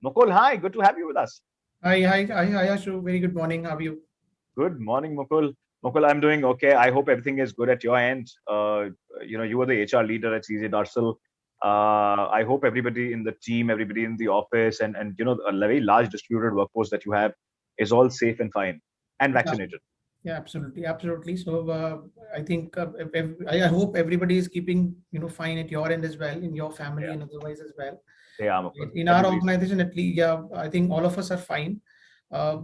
Mukul, hi, good to have you with us. Hi, Ashu. Very good morning. How are you? Good morning, Mukul. Mukul, I'm doing okay. I hope everything is good at your end. You were the HR leader at CJ Darcl. I hope everybody in the team, everybody in the office, and a very large distributed workforce that you have is all safe and fine and Yeah, vaccinated. yeah, absolutely. So I think I hope everybody is keeping fine at your end as well, in your family Yeah, and otherwise as well. they are, Mukul. In our Everybody's organization, at least, yeah, I think all of us are fine.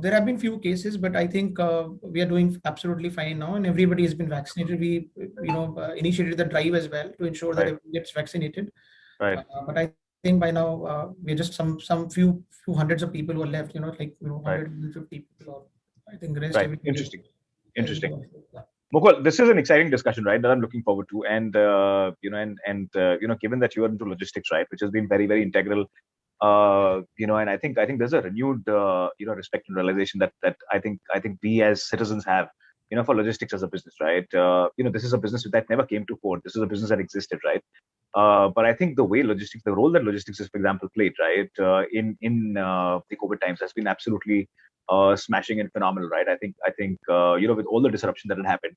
There have been few cases, but I think we are doing absolutely fine now, and everybody has been vaccinated. We initiated the drive as well to ensure that right, everyone gets vaccinated. right. But I think by now we're just some few hundreds of people who are left. Like 150 people, or I think the rest Right. everybody Interesting. is Interesting. good. Yeah. Mukul, this is an exciting discussion, right? That I'm looking forward to, and given that you are into logistics, right, which has been very, very integral, and I think there's a renewed, respect and realization that I think we as citizens have, for logistics as a business, right? This is a business that never came to fore. This is a business that existed, right? But I think the role that logistics has, for example, played, right, in the COVID times has been absolutely smashing and phenomenal, right? I think with all the disruption that had happened,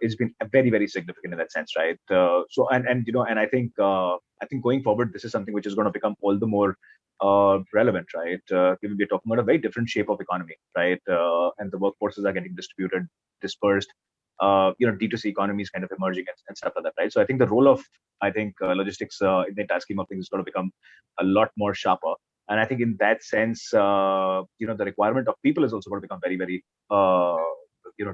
it's been very, very significant in that sense, right? And I think going forward, this is something which is going to become all the more relevant, right? Given we're talking about a very different shape of economy, right? And the workforces are getting distributed, dispersed. D2C economy is kind of emerging and stuff like that, right? So I think the role of logistics in the entire scheme of things is going to become a lot more sharper. And I think in that sense, the requirement of people is also going to become very, very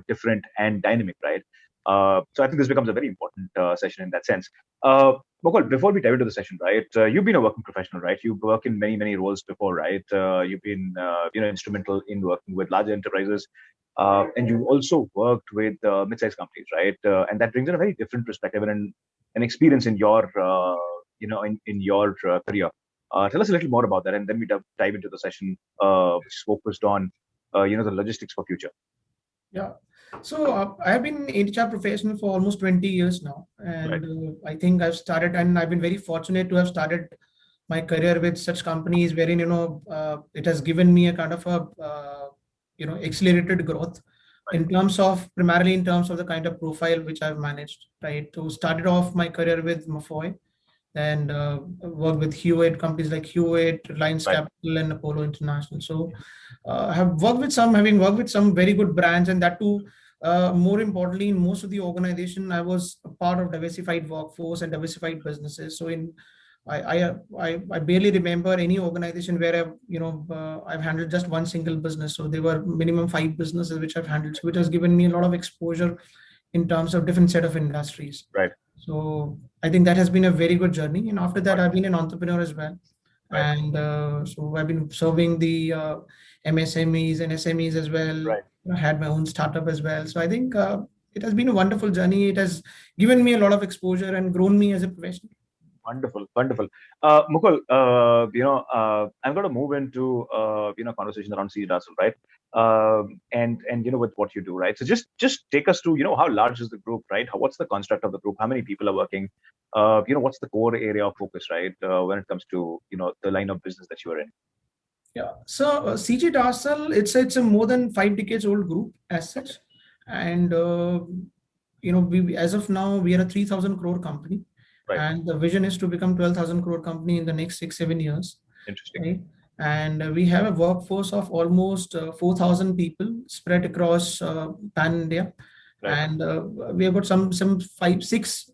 different and dynamic, right? So I think this becomes a very important session in that sense. Mukul, before we dive into the session, right? You've been a working professional, right? You've worked in many, many roles before, right? You've been, instrumental in working with larger enterprises, and you've also worked with mid-sized companies, right? And that brings in a very different perspective and an experience in your, in your career. Tell us a little more about that, and then we dive into the session, which is focused on, the logistics for future. Yeah. So I have been HR professional for almost 20 years now, Right. and I think I've started, and I've been very fortunate to have started my career with such companies wherein it has given me a kind of a accelerated growth Right. in terms of, primarily in terms of the kind of profile which I've managed. Right. So started off my career with Mafoy, and worked with Hewitt, companies like Hewitt, Reliance Right. Capital, and Apollo International. So having worked with some very good brands, and that too, more importantly, in most of the organization, I was a part of diversified workforce and diversified businesses. So I barely remember any organization where I've handled just one single business. So there were minimum five businesses which I've handled, so which has given me a lot of exposure in terms of different set of industries. Right. So I think that has been a very good journey. And after that, Right. I've been an entrepreneur as well. Right. And so I've been serving the MSMEs and SMEs as well. Right. I had my own startup as well. So I think it has been a wonderful journey. It has given me a lot of exposure and grown me as a professional. Wonderful, wonderful. Mukul, I'm going to move into conversation around C Russell, right? And with what you do, right? So just take us to how large is the group, right? What's the construct of the group? How many people are working? What's the core area of focus, right? When it comes to the line of business that you are in. Yeah. So CG Darcl, it's a more than 5 decades old group as such, and we, as of now, we are a 3,000 crore company, Right. and the vision is to become 12,000 crore company in the next 6-7 years, Interesting. right? And we have a workforce of almost 4,000 people spread across pan India, Right. and we have got some five six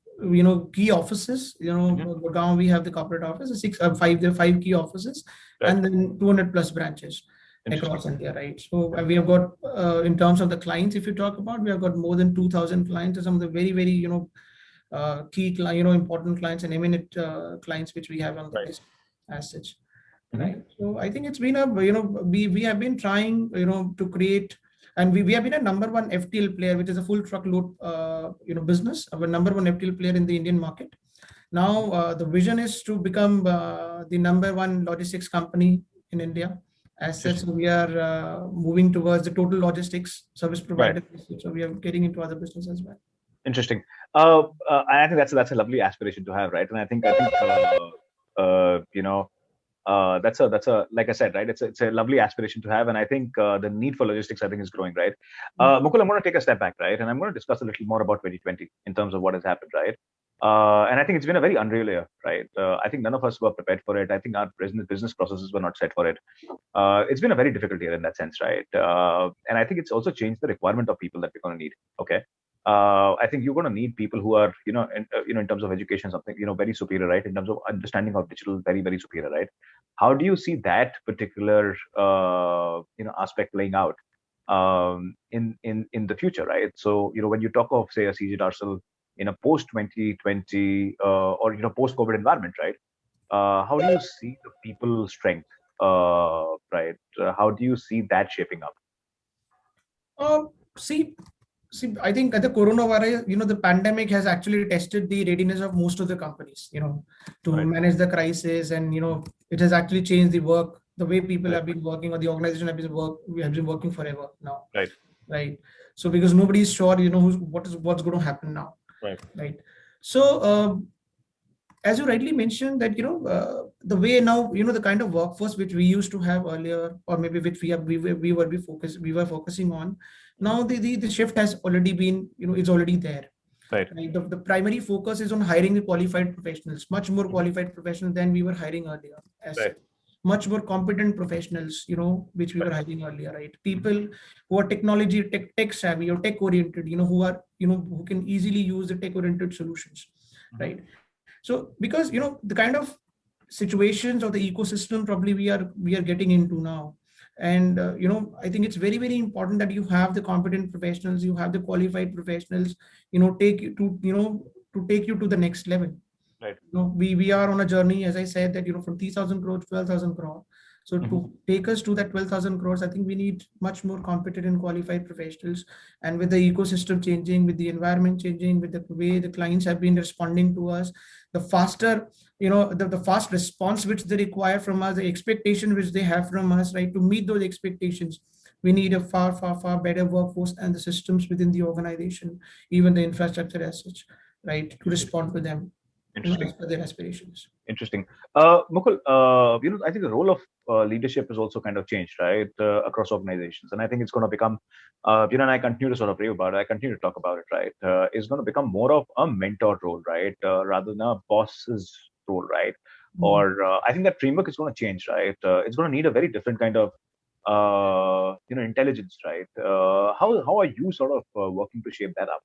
key offices. Hmm. Gurgaon, we have the corporate office. There are five key offices, Right. and then 200 plus branches Interesting. across India, right? So we have got, in terms of the clients, if you talk about, we have got more than 2,000 clients, and some of the very, very, important clients and eminent clients which we have on the Right. list as such, Hmm. right? So I think it's been we have been trying, to create, and we have been a number one FTL player, which is a full truckload, business, our number one FTL player in the Indian market. Now, the vision is to become the number one logistics company in India. As such, Interesting. so we are moving towards the total logistics service Right. provider. So we are getting into other business as well. Interesting. I think that's a lovely aspiration to have, right? And I think that's a like I said, right? It's a lovely aspiration to have, and I think the need for logistics, I think, is growing, right? Mukul, I'm going to take a step back, right, and I'm going to discuss a little more about 2020 in terms of what has happened, right? And I think it's been a very unreal year, right? I think none of us were prepared for it. I think our business processes were not set for it. It's been a very difficult year in that sense, right? And I think it's also changed the requirement of people that we're going to need. Okay. I think you're going to need people who are, in terms of education, something, very superior, right? In terms of understanding of digital, very, very superior, right? How do you see that particular, aspect playing out in the future, right? So, when you talk of, say, a CG Darcl in a post 2020 or post COVID environment, right? How do you see the people strength, right? How do you see that shaping up? Uh, see, I think the coronavirus, the pandemic has actually tested the readiness of most of the companies, to Right. manage the crisis, and it has actually changed the work, the way people Right. have been working, or the organization we have been working forever now, Right. right? So because nobody is sure, what's going to happen now, Right. right? So as you rightly mentioned that the way now the kind of workforce which we used to have earlier, or maybe which we were focusing on, now the shift has already been, it's already there, Right. right? The primary focus is on hiring the qualified professionals, much more Mhm. qualified professionals than we were hiring earlier, as Right. such. Much more competent professionals, which we were Right. hiring earlier, right? Mhm. People who are tech savvy or tech oriented, who are, who can easily use the tech oriented solutions, Mhm. right? So because the kind of situations or the ecosystem probably we are getting into now, and I think it's very, very important that you have the competent professionals, you have the qualified professionals, take you to take you to the next level. Right. We are on a journey, as I said, that from 3,000 crore to 12,000 crore. So Mhm. to take us to that 12,000 crores, I think we need much more competent and qualified professionals. And with the ecosystem changing, with the environment changing, with the way the clients have been responding to us, the faster, the fast response which they require from us, the expectation which they have from us, right? To meet those expectations, we need a far, far, far better workforce and the systems within the organization, even the infrastructure as such, right? To Interesting. respond to them, Interesting. as per their aspirations. Interesting. Mukul, I think the role of leadership has also kind of changed, right, across organizations, and I think it's going to become, and I continue to sort of rave about it. I continue to talk about it, right? It's going to become more of a mentor role, right, rather than a boss's role, right? Mm. Or I think that framework is going to change, right? It's going to need a very different kind of, intelligence, right? How are you sort of working to shape that up?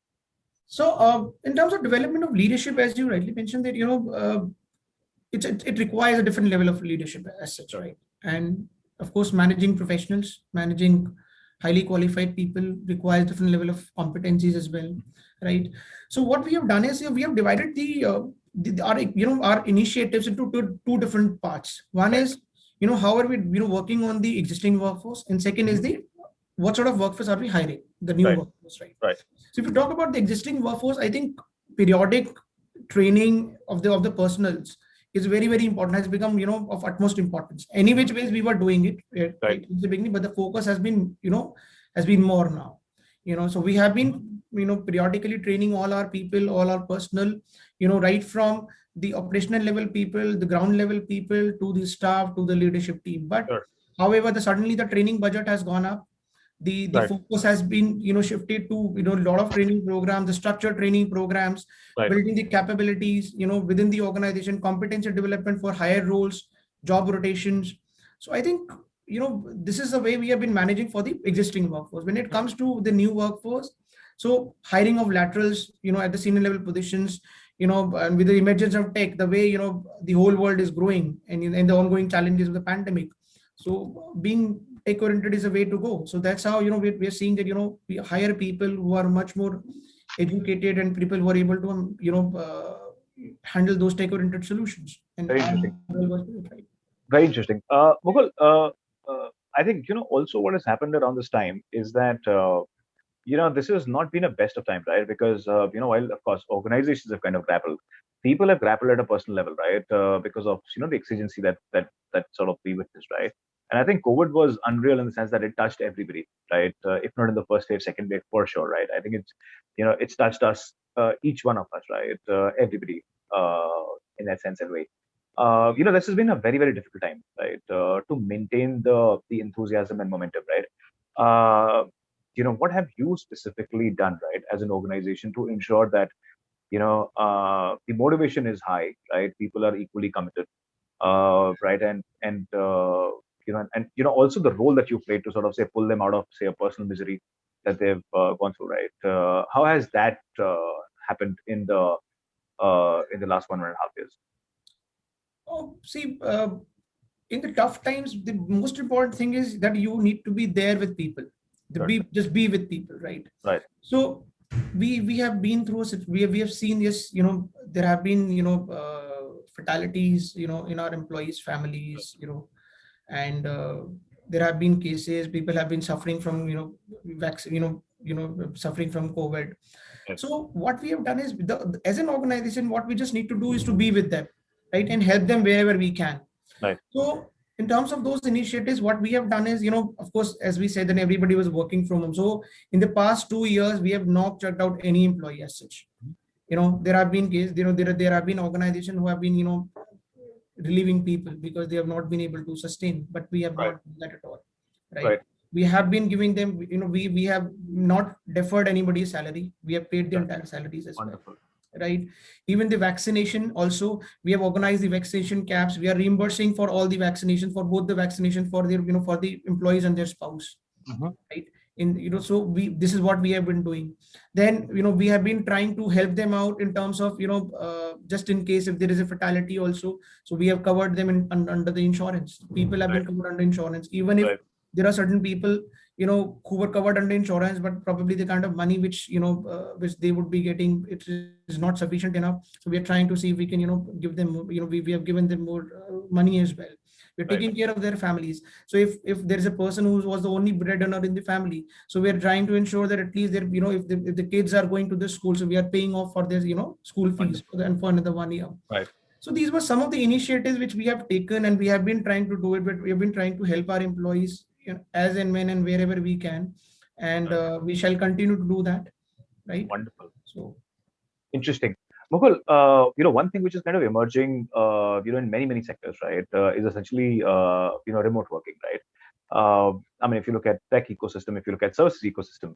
So, in terms of development of leadership, as you rightly mentioned, that it requires a different level of leadership as such, Sure. right? And of course, managing professionals, managing highly qualified people requires different level of competencies as well, right? So what we have done is we have divided our initiatives into two different parts. One Right. is how are we working on the existing workforce, and second is Mhm. the what sort of workforce are we hiring, the new Right. workforce, right? Right. So if you talk about the existing workforce, I think periodic training of the personals is very, very important, has become of utmost importance. Any Mhm. which ways we were doing it, Right. right in the beginning, but the focus has been more now. So we have Mhm. been periodically training all our people, all our personnel, right from the operational level people, the ground level people, to the staff, to the leadership team. But Sure. however, suddenly the training budget has gone up. The Right. focus has been shifted to a lot of training programs, the structured training programs, Right. building the capabilities within the organization, competency development for higher roles, job rotations. So I think this is the way we have been managing for the existing workforce. When it Mhm. comes to the new workforce, so hiring of laterals at the senior level positions, and with the emergence of tech, the way the whole world is growing, and the ongoing challenges of the pandemic, so being tech oriented is a way to go. So that's how we're seeing that we hire people who are much more educated, and people who are able to handle those tech oriented solutions. And Very our interesting. model was built, right. Very interesting. Mukul, I think, also what has happened around this time is that, this has not been a best of times, right? Because, while of course organizations have kind of grappled, people have grappled at a personal level, right? Because of, the exigency that sort of we witnessed, right? And I think COVID was unreal in the sense that it touched everybody, right? If not in the first wave, second wave, for sure, right? I think it's touched us, each one of us, right? Everybody, in that sense and way. This has been a very, very difficult time, right? To maintain the enthusiasm and momentum, right? Uh, what have you specifically done, right, as an organization to ensure that the motivation is high, right? People are equally committed, right? And also the role that you played to sort of say pull them out of say a personal misery that they've gone through, right? How has that happened in the last 1.5 years? Oh, see, in the tough times, the most important thing is that you need to be there with people. To Sure. be just be with people, right? Right. So we have been through we have seen this. There have been fatalities. In our employees' families. And there have been cases. People have been suffering from vaccine. Suffering from COVID. Yes. So what we have done is, as an organization, what we just need to do is to be with them, right, and help them wherever we can. Right. So in terms of those initiatives, what we have done is, of course, as we said, then everybody was working from home. So in the past 2 years, we have not checked out any employee as such. There have been cases, there have been organizations who have been, relieving people because they have not been able to sustain, but we have Right. not done that at all, right? Right. We have been giving them, we have not deferred anybody's salary. We have paid the Sure. entire salaries as well, Wonderful. right? Even the vaccination also, we have organized the vaccination caps. We are reimbursing for all the vaccinations, for both the vaccination for their, for the employees and their spouse, right? So this is what we have been doing. Then we have been trying to help them out in terms of just in case if there is a fatality also. So we have covered them under the insurance. People have been covered under insurance, even if there are certain people who were covered under insurance, but probably the kind of money which which they would be getting, it is not sufficient enough. So we are trying to see if we can give them, we have given them more money as well. We're taking care of their families. So if there is a person who was the only breadwinner in the family, so we are trying to ensure that at least they're, if the kids are going to the school, so we are paying off for their school fees for another 1 year. Right. So these were some of the initiatives which we have taken, and we have been trying to do it, but we have been trying to help our employees as and when and wherever we can, and we shall continue to do that, right? Wonderful. So interesting. Mukul, one thing which is kind of emerging, in many, many sectors, right, is essentially, remote working, right? I mean, if you look at tech ecosystem, if you look at services ecosystem,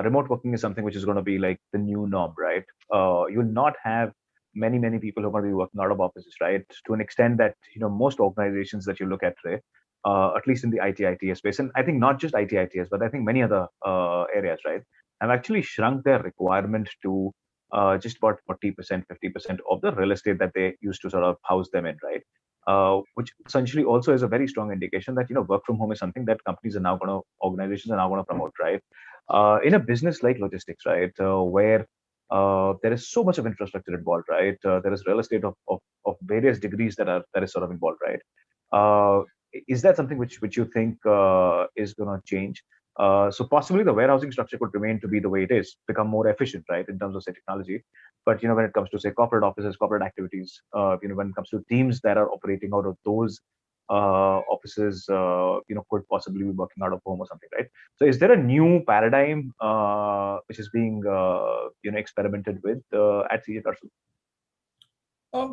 remote working is something which is going to be like the new norm, right? You'll not have many, many people who are going to be working out of offices, right? To an extent that, most organizations that you look at today, at least in the IT/ITES space, and I think not just IT/ITES, but I think many other areas, right, have actually shrunk their requirement to just about 40%, 50% of the real estate that they used to sort of house them in, right? Which essentially also is a very strong indication that work from home is something that organizations are now going to promote, right? In a business like logistics, right, where there is so much of infrastructure involved, right? There is real estate of various degrees that is sort of involved, right? Uh, is that something which you think is going to change? So possibly the warehousing structure could remain to be the way it is, become more efficient, right, in terms of say technology. But when it comes to say corporate offices, corporate activities, when it comes to teams that are operating out of those offices, could possibly be working out of home or something, right? So is there a new paradigm which is being experimented with at CJ Darcl?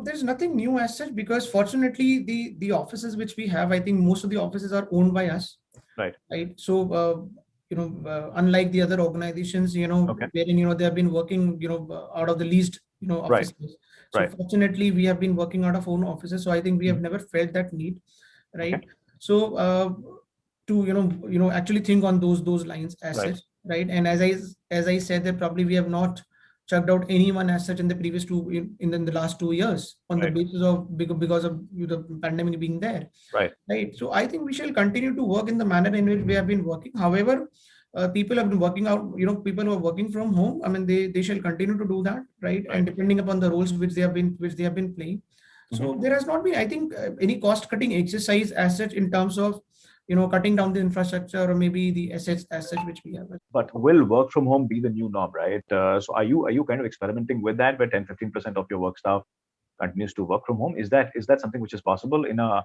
There's nothing new as such, because fortunately the offices which we have, I think most of the offices are owned by us, Right. right? So unlike the other organizations, wherein they have been working out of the leased Right. offices. So fortunately we have been working out of own offices, so I think we have never felt that need, right? So to actually think on those lines as such, right? And as I said, that probably we have not chucked out anyone as such in the previous in the last 2 years on the basis of because of the pandemic being there, right? So I think we shall continue to work in the manner in which we have been working. However, people have been working out, people who are working from home, I mean, they shall continue to do that, right? And depending upon the roles which they have been playing. So there has not been, I think, any cost cutting exercise as such in terms of cutting down the infrastructure or maybe the assets as such which we have. But will work from home be the new norm, right? So are you kind of experimenting with that, where 10-15% of your work staff continues to work from home? Is that something which is possible in an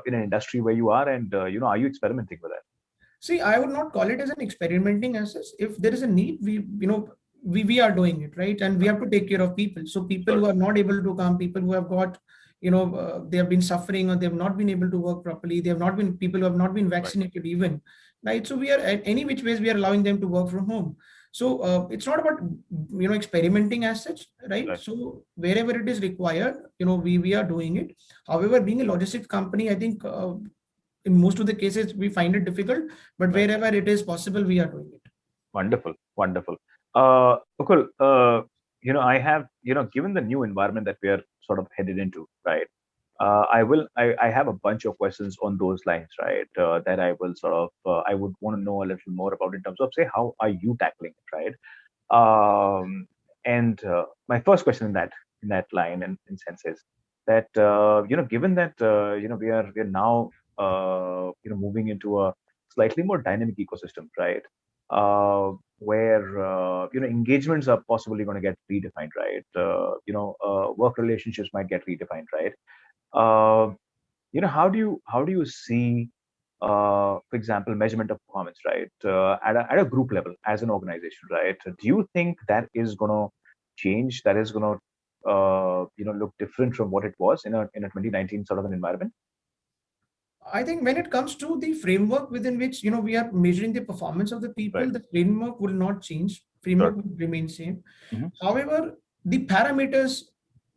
industry where you are, and are you experimenting with that? See, I would not call it as an experimenting as such. If there is a need, we we are doing it, right? And we have to take care of people. So people who are not able to come, people who have got, they have been suffering, or they have not been able to work properly. They have not been, people who have not been vaccinated even, right? So we are, at any which ways, we are allowing them to work from home. So it's not about, experimenting as such, right? So wherever it is required, we are doing it. However, being a logistics company, I think in most of the cases we find it difficult, but wherever it is possible, we are doing it. Wonderful, wonderful. Mukul, I have, given the new environment that we are sort of headed into, right? I have a bunch of questions on those lines, right? That I will sort of, I would want to know a little more about in terms of, say, how are you tackling it, right? And my first question in that line, in sense, is that given that we are now moving into a slightly more dynamic ecosystem, right? Where engagements are possibly going to get redefined, right? Work relationships might get redefined, right? Uh, how do you see, for example, measurement of performance, right? At a group level as an organization, right? Do you think that is going to change? That is going to look different from what it was in a 2019 sort of an environment? I think when it comes to the framework within which we are measuring the performance of the people, the framework will not change. Framework will remain same. However, the parameters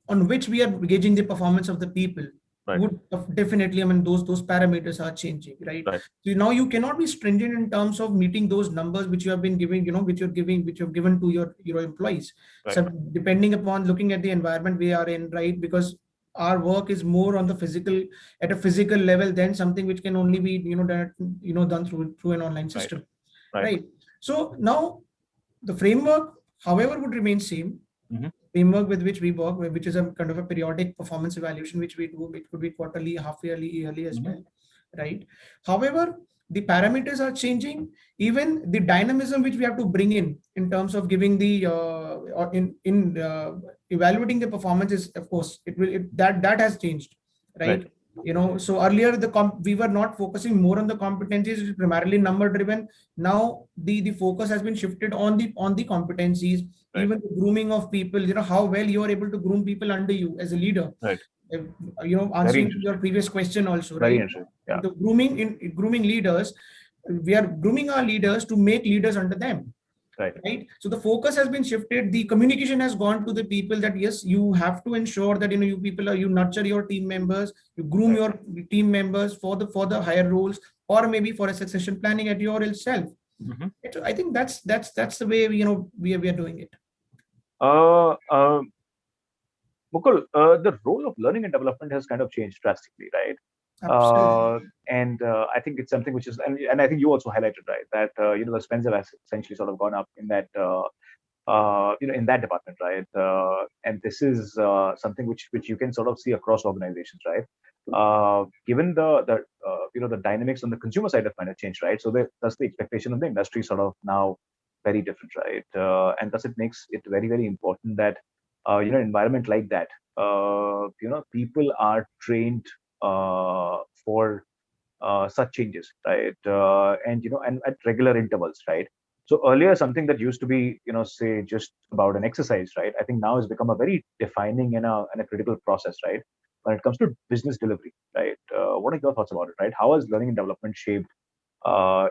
on which we are gauging the performance of the people would definitely, those parameters are changing, right? So now you cannot be stringent in terms of meeting those numbers which you have been giving, which you've given to your employees. So depending upon looking at the environment we are in, right? Because our work is more on the physical, at a physical level, than something which can only be done through an online system, right? So now the framework, however, would remain same. Framework with which we work, which is a kind of a periodic performance evaluation which we do. It could be quarterly, half yearly, yearly as well, right? However, the parameters are changing. Even the dynamism which we have to bring in terms of giving the evaluating the performance is, of course, that has changed, right? So earlier we were not focusing more on the competencies, primarily number driven. Now the focus has been shifted on the competencies, even the grooming of people, how well you are able to groom people under you as a leader. Answering your previous question also, right? The grooming leaders, we are grooming our leaders to make leaders under them. Right. So the focus has been shifted. The communication has gone to the people that yes, you have to ensure that you people you nurture your team members, you groom your team members for the higher roles, or maybe for a succession planning at your itself. I think that's the way we are doing it. Mukul, the role of learning and development has kind of changed drastically, right? And I think it's something which is, and I think you also highlighted, right, that the spends have essentially sort of gone up in that in that department, right? And this is something which you can sort of see across organizations, right? Given the dynamics on the consumer side of finance change, right? So that's the expectation of the industry sort of now very different, right? And thus it makes it very, very important that environment like that, people are trained for such changes, right? And at regular intervals, right? So earlier, something that used to be, say, just about an exercise, right? I think now has become a very defining and a critical process, right? When it comes to business delivery, right? What are your thoughts about it, right? How has learning and development shaped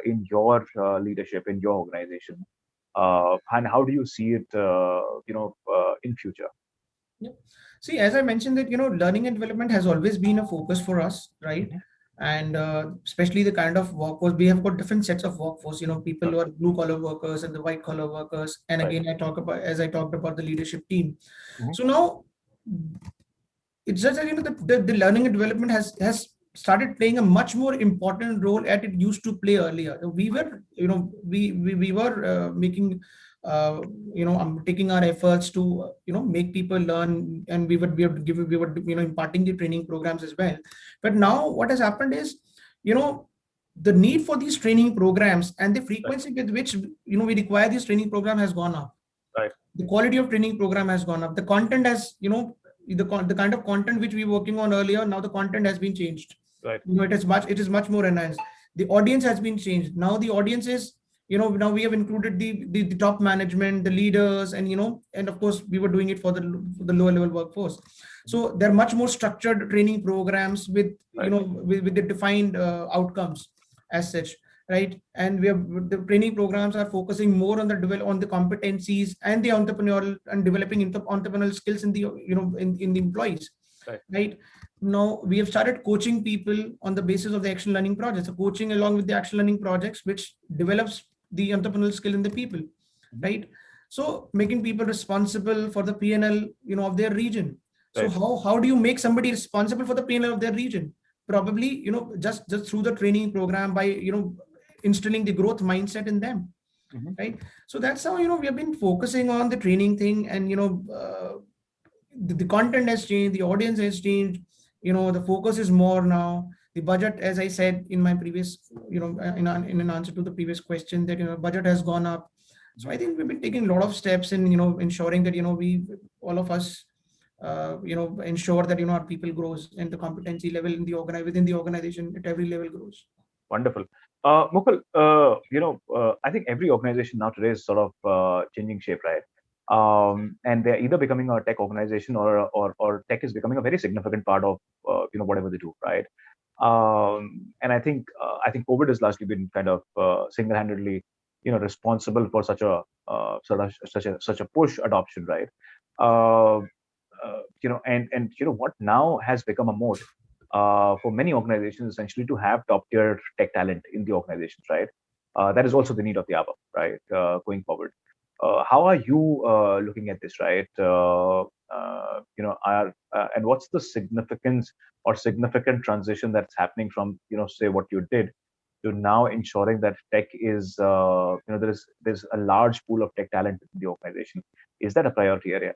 in your leadership, in your organization? And how do you see it, in future? Yeah. See, as I mentioned that, learning and development has always been a focus for us, right? And especially the kind of workforce, we have got different sets of workforce, people who are blue collar workers and the white collar workers. And again, I talked about the leadership team. So now it's just that, the learning and development has started playing a much more important role at it used to play earlier. We were, we were making taking our efforts to make people learn, and we were imparting the training programs as well. But now what has happened is, the need for these training programs and the frequency with which we require these training program has gone up. The quality of training program has gone up. The content has, the kind of content which we were working on earlier, now the content has been changed. It is much more enhanced. The audience has been changed. Now the audience is now we have included the top management, the leaders, and of course we were doing it for the lower level workforce. So they're much more structured training programs with with the defined outcomes as such, right? And the training programs are focusing more on the competencies and the entrepreneurial and developing entrepreneurial skills in the in the employees, right? Now we have started coaching people on the basis of the action learning projects, so coaching along with the action learning projects, which develops the entrepreneurial skill in the people, right? So making people responsible for the P&L, of their region. So how do you make somebody responsible for the P&L of their region? Probably, just through the training program, by instilling the growth mindset in them, right? So that's how we have been focusing on the training thing, and the content has changed, the audience has changed, the focus is more now. The budget, as I said in my previous, in an answer to the previous question, that budget has gone up. So I think we've been taking a lot of steps in ensuring that we all of us ensure that our people grows, and the competency level in the within the organization at every level grows. Wonderful. Mukul, I think every organization now today is sort of changing shape, right? And they're either becoming a tech organization, or tech is becoming a very significant part of whatever they do, right? And I think COVID has largely been kind of single-handedly responsible for such a such a push adoption, right? What now has become a mode for many organizations, essentially, to have top tier tech talent in the organizations, right? That is also the need of the hour, right? Going forward, how are you looking at this, right? And what's the significance or significant transition that's happening from say what you did to now ensuring that tech is there's a large pool of tech talent in the organization? Is that a priority area?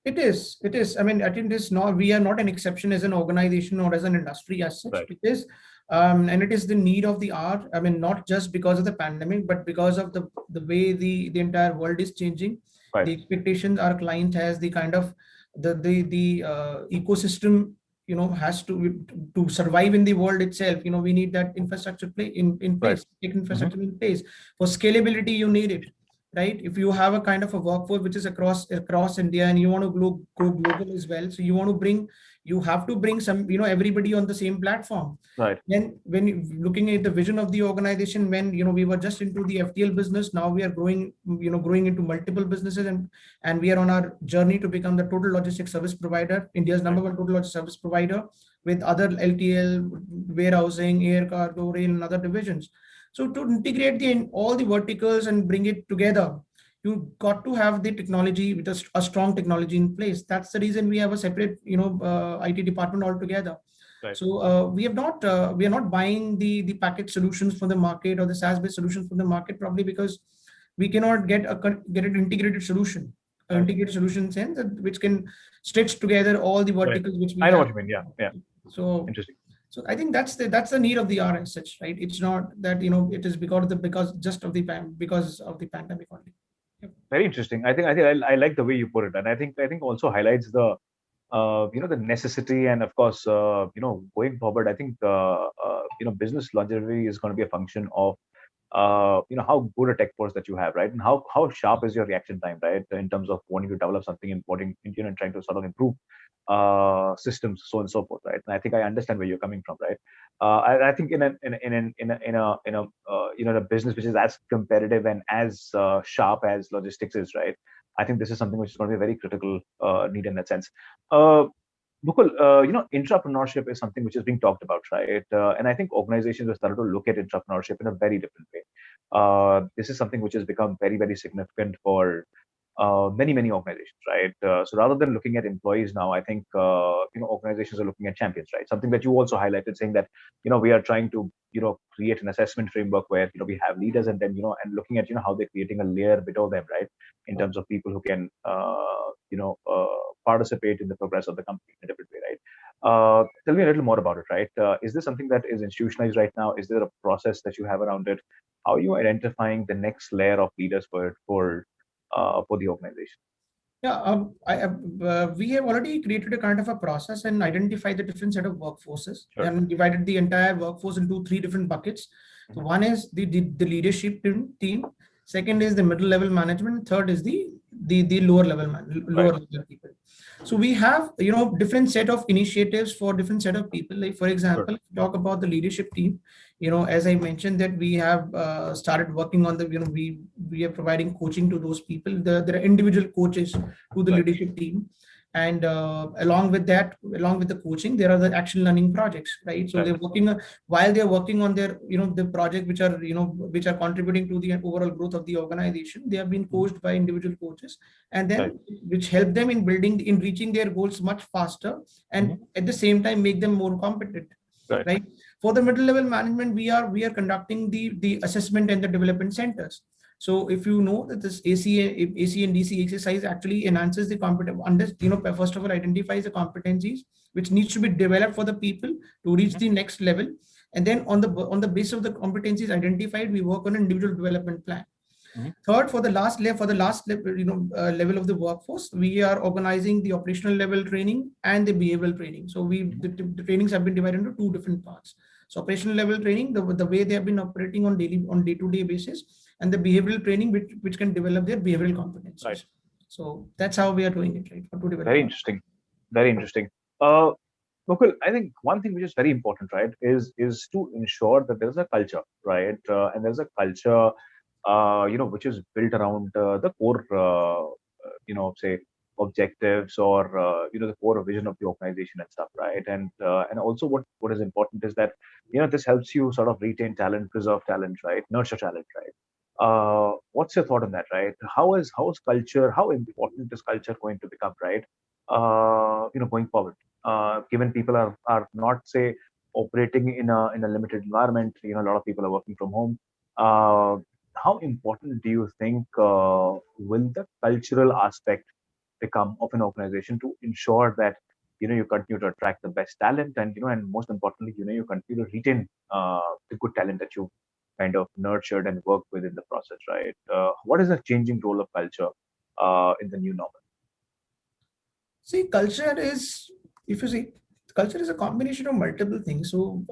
It is. It is. I mean, I think we are not an exception as an organization or as an industry as such. Right. It is, and it is the need of the hour. I mean, not just because of the pandemic, but because of the way the entire world is changing. Right. The expectations our client has, the kind of the ecosystem has to survive in the world itself. We need that infrastructure in place. Right. Infrastructure in place. For scalability, you need it. Right? If you have a kind of a workforce which is across India, and you want to go global as well, so you have to bring some everybody on the same platform. Right. Then when looking at the vision of the organization, when we were just into the FTL business, now we are growing into multiple businesses, and we are on our journey to become the total logistics service provider, India's number one total logistics service provider, with other LTL, warehousing, air cargo, rail, and other divisions. So to integrate all the verticals and bring it together, you got to have the technology with a strong technology in place. That's the reason we have a separate, IT department altogether. Right. So we are not buying the package solutions from the market or the SaaS-based solutions from the market, probably because we cannot get an integrated solution. Right. Integrated solution sense which can stitch together all the verticals. Right. Which we I know what you mean. Yeah. So interesting. So I think that's the need of the hour as such, right? It's not that it is because of the pandemic only. Yep. Very interesting. I think I like the way you put it, and I think also highlights the the necessity, and of course going forward, I think business longevity is going to be a function of how good a tech force that you have, right? And how sharp is your reaction time, right? In terms of wanting to develop something important, and trying to sort of improve systems, so on and so forth, right? And I think I understand where you're coming from, right? I think in a business which is as competitive and as sharp as logistics is, right? I think this is something which is going to be a very critical need in that sense. Mukul, entrepreneurship is something which is being talked about, right? And I think organizations have started to look at entrepreneurship in a very different way. This is something which has become very, very significant for many organizations, right? So rather than looking at employees now, I think organizations are looking at champions, right? Something that you also highlighted, saying that we are trying to create an assessment framework where we have leaders, and then and looking at how they're creating a layer below them, right? In terms of people who can participate in the progress of the company in a different way, right? Tell me a little more about it, right? Is this something that is institutionalized right now? Is there a process that you have around it? How are you identifying the next layer of leaders for the organization? Yeah, we have already created a kind of a process and identified the different set of workforces Sure. and divided the entire workforce into three different buckets. So one is the leadership team, second is the middle level management, third is the lower level lower level people. So we have different set of initiatives for different set of people. Like for example, talk about the leadership team. As I mentioned that we have started working on the we are providing coaching to those people. There are individual coaches to the leadership team, and along with that, along with the coaching, there are the action learning projects, right? So they're working while they're working on their the project which are contributing to the overall growth of the organization. They have been coached by individual coaches, and then which help them in building in reaching their goals much faster, and at the same time make them more competent, right? For the middle level management, we are conducting the assessment and the development centers. So if you know that this AC and DC exercise actually enhances the competence, first of all identifies the competencies which needs to be developed for the people to reach the next level, and then on the basis of the competencies identified, we work on an individual development plan. Third, for the last level, level of the workforce, we are organizing the operational level training and the behavioral training. So the trainings have been divided into two different parts. So operational level training, the way they have been operating on day-to-day basis, and the behavioral training which can develop their behavioral competencies. Right. So that's how we are doing it, right? To develop. Very interesting. Very interesting. Mukul, I think one thing which is very important, right, is to ensure that there's a culture, right, and there's a culture, which is built around the core, say objectives or the core vision of the organization and stuff, right, and also what is important is that this helps you sort of retain talent, preserve talent, right, nurture talent, right. What's your thought on that, right? How is culture? How important is culture going to become, right? Going forward, given people are not say operating in a limited environment, a lot of people are working from home. Uh, how important do you think will the cultural aspect become of an organization to ensure that you continue to attract the best talent and and most importantly you continue to retain the good talent that you kind of nurtured and worked with in the process, right? What is the changing role of culture in the new normal? See, culture is, if you see, culture is a combination of multiple things. So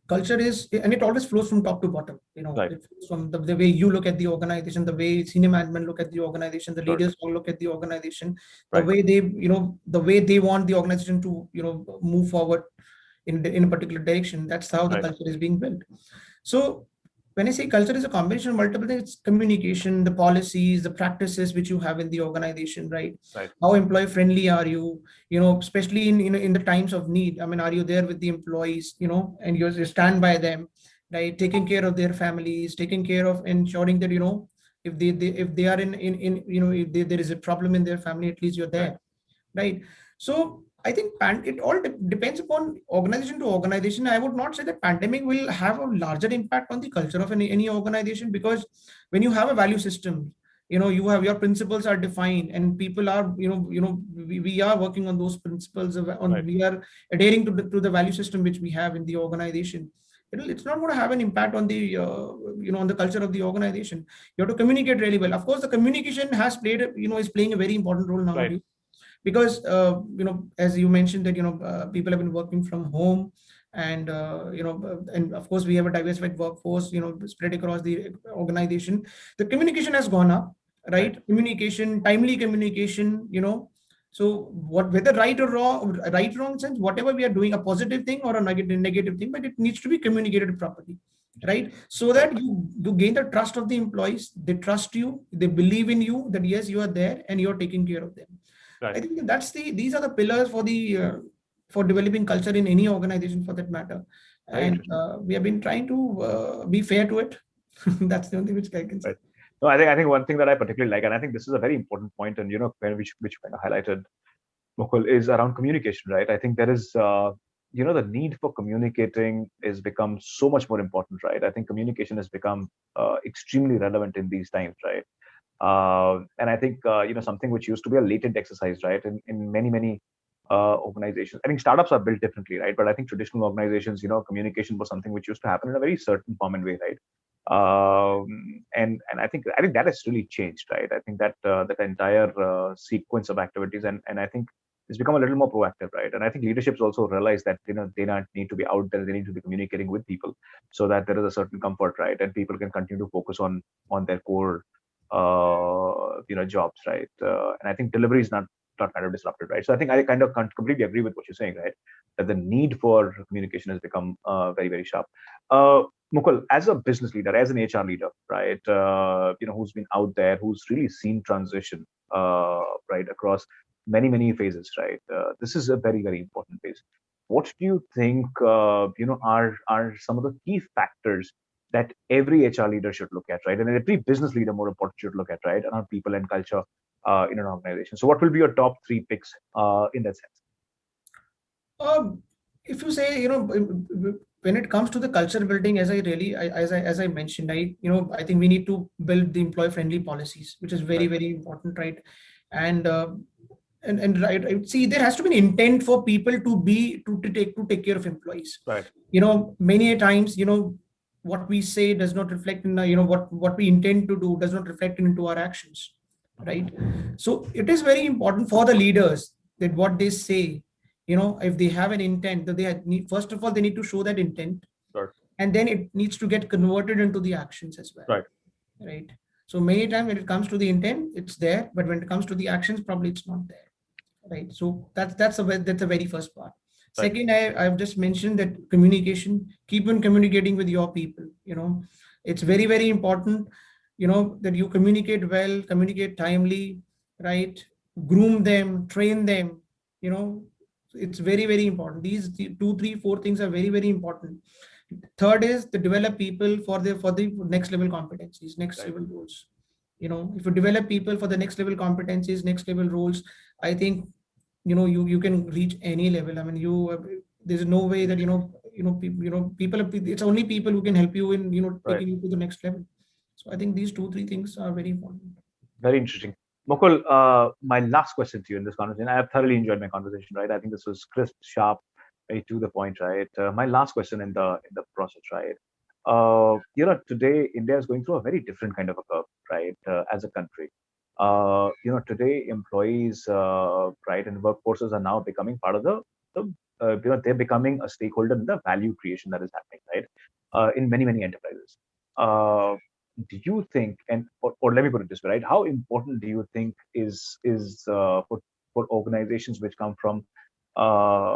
culture is, and it always flows from top to bottom. It flows from the way you look at the organization, the way senior management look at the organization, the leaders all look at the organization, the way they, the way they want the organization to, move forward in a particular direction. That's how the culture is being built. So when I say culture is a combination of multiple things, it's communication, the policies, the practices which you have in the organization, right? How employee friendly are you? Especially in the times of need. I mean, are you there with the employees? And you stand by them, right? Taking care of their families, taking care of ensuring that if they are in if there is a problem in their family, at least you're there, right? So I think it all depends upon organization to organization. I would not say that pandemic will have a larger impact on the culture of any organization, because when you have a value system, you have your principles are defined and people are, we are working on those principles we are adhering to the value system which we have in the organization. It's not going to have an impact on the on the culture of the organization. You have to communicate really well. Of course, the communication has played is playing a very important role nowadays, because as you mentioned that people have been working from home, and and of course we have a diversified workforce spread across the organization. The communication has gone up, right? Communication, timely communication, so whether right or wrong sense, whatever we are doing, a positive thing or a negative thing, but it needs to be communicated properly, right? So that you gain the trust of the employees. They trust you, they believe in you, that yes, you are there and you're taking care of them. I think these are the pillars for developing culture in any organization for that matter. And we have been trying to be fair to it. That's the only thing which I can say. No, I think one thing that I particularly like, and I think this is a very important point, and which kind of highlighted, Mukul, is around communication, right? I think there is the need for communicating is become so much more important, right? I think communication has become extremely relevant in these times, right? And I think something which used to be a latent exercise, right? In many organizations, I think startups are built differently, right? But I think traditional organizations, communication was something which used to happen in a very certain form and way, right? And I think that has really changed, right? I think that that entire sequence of activities, and I think it's become a little more proactive, right? And I think leaderships also realize that they not need to be out there; they need to be communicating with people, so that there is a certain comfort, right? And people can continue to focus on their core, jobs, right? And I think delivery is not kind of disrupted, right? So I think I kind of completely agree with what you're saying, right? That the need for communication has become very, very sharp. Uh, Mukul, as a business leader, as an HR leader, right, who's been out there, who's really seen transition, right, across many phases, right? This is a very, very important phase. What do you think, are some of the key factors that every HR leader should look at, right, and every business leader, more important, should look at, right, around people and culture in an organization? So, what will be your top three picks in that sense? Um, if you say, when it comes to the culture building, as I mentioned, I think we need to build the employee friendly policies, which is very, Right, very important, right? And right, see, there has to be an intent for people to take care of employees. right, Many a times, what we say does not reflect in, what we intend to do does not reflect into our actions, right? So it is very important for the leaders that what they say, if they have an intent, that need, first of all, they need to show that intent, right, and then it needs to get converted into the actions as well, right, right? So many times when it comes to the intent, it's there, but when it comes to the actions, probably it's not there, right? So that's a very first part. right, Second, I've just mentioned that communication, keep on communicating with your people. It's very, very important, that you communicate well, communicate timely, right? Groom them, train them, you know it's very, very important. These two, three, four things are very, very important. Third is to develop people for the next level competencies, next right. level roles. If you develop people for the next level competencies, next level roles, I think you can reach any level. I mean, there's no way that people, it's only people who can help you in Right. taking you to the next level. So I think these two, three things are very important. Very interesting. Mukul, my last question to you in this conversation. I have thoroughly enjoyed my conversation, right? I think this was crisp, sharp, very to the point, right? My last question in the process, right? Today India is going through a very different kind of a curve, right? As a country, today employees, right, and workforces are now becoming part of they're becoming a stakeholder in the value creation that is happening, right? In many enterprises. Uh, do you think, or let me put it this way, right? How important do you think is for organizations which come from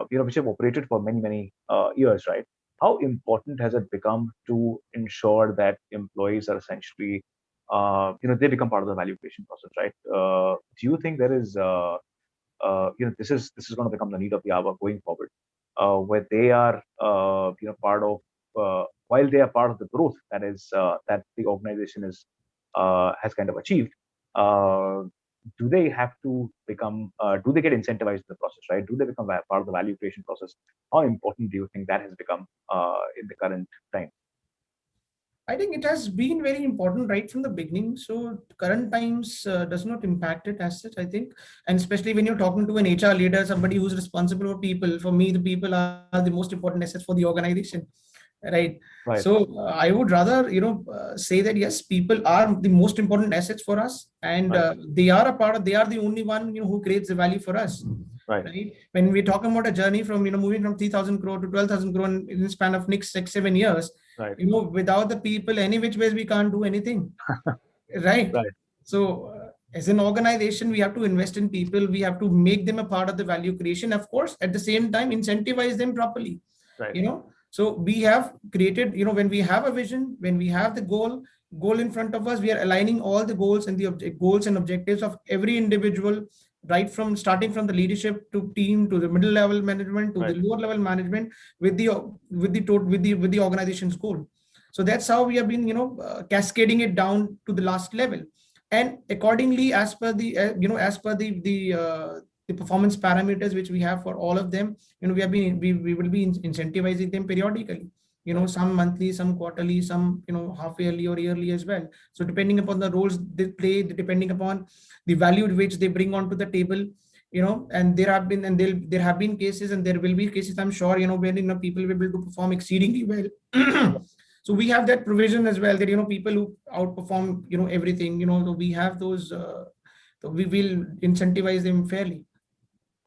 which have operated for many years, right? How important has it become to ensure that employees are essentially they become part of the value creation process, right? Do you think there is this is going to become the need of the hour going forward, where they are part of while they are part of the growth that the organization is has kind of achieved. Uh, do they have to become? Do they get incentivized in the process, right? Do they become part of the value creation process? How important do you think that has become in the current time? I think it has been very important right from the beginning. So current times does not impact it as such, I think. And especially when you're talking to an HR leader, somebody who's responsible for people, for me, the people are the most important assets for the organization, right? Right, So I would rather, say that yes, people are the most important assets for us, and right, they are the only one, who creates the value for us, right, right? When we're talking about a journey from, moving from 3,000 crore to 12,000 crore in the span of next 6, 7 years, right, without the people, any which ways we can't do anything, right? right, So as an organization, we have to invest in people. We have to make them a part of the value creation. Of course, at the same time, incentivize them properly. right, So we have created, when we have a vision, when we have the goal in front of us, we are aligning all the goals and the goals and objectives of every individual, right from starting from the leadership to team to the middle level management to the right, lower level management with the organization's goal. So that's how we have been, cascading it down to the last level, and accordingly, as per the performance parameters which we have for all of them, we will be incentivizing them periodically, right, some monthly, some quarterly, some half yearly or yearly as well. So depending upon the roles they play, depending upon the value which they bring onto the table, and there have been cases, and there will be cases, I'm sure, when people will be able to perform exceedingly well. So we have that provision as well, that people who outperform everything, so we have those, so we will incentivize them fairly.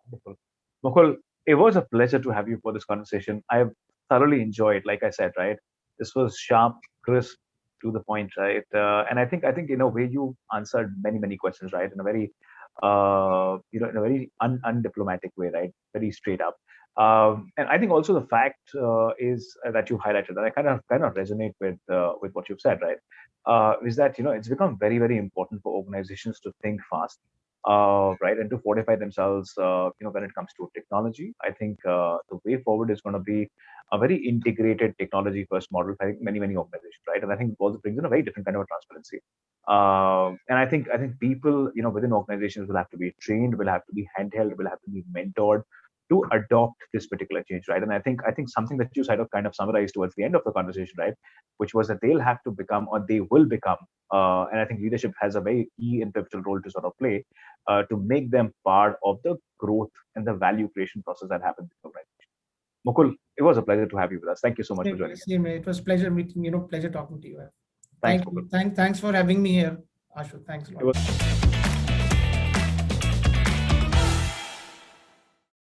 Wonderful. Mukul, it was a pleasure to have you for this conversation. I have thoroughly enjoyed, like I said, right? This was sharp, crisp, to the point, right? And I think in a way you answered many questions, right? In a very, in a very undiplomatic way, right? Very straight up. And I think also the fact is that you highlighted that I kind of resonate with what you've said, right? Is that it's become very important for organizations to think fast, right, and to fortify themselves, when it comes to technology. I think the way forward is going to be a very integrated technology first model for many organizations, right? And I think it also brings in a very different kind of transparency. And I think people, within organizations will have to be trained, will have to be handheld, will have to be mentored to adopt this particular change, right? And I think something that you kind of summarized towards the end of the conversation, right, which was that they'll have to become, or they will become, and I think leadership has a very key and pivotal role to sort of play, to make them part of the growth and the value creation process that happens in the organization. Mukul, it was a pleasure to have you with us. Thank you so much for Same joining here, us. same here. It was pleasure meeting, pleasure talking to you. Thanks, Thank Mukul. you. Thanks for having me here, Ashu. Thanks a It lot. was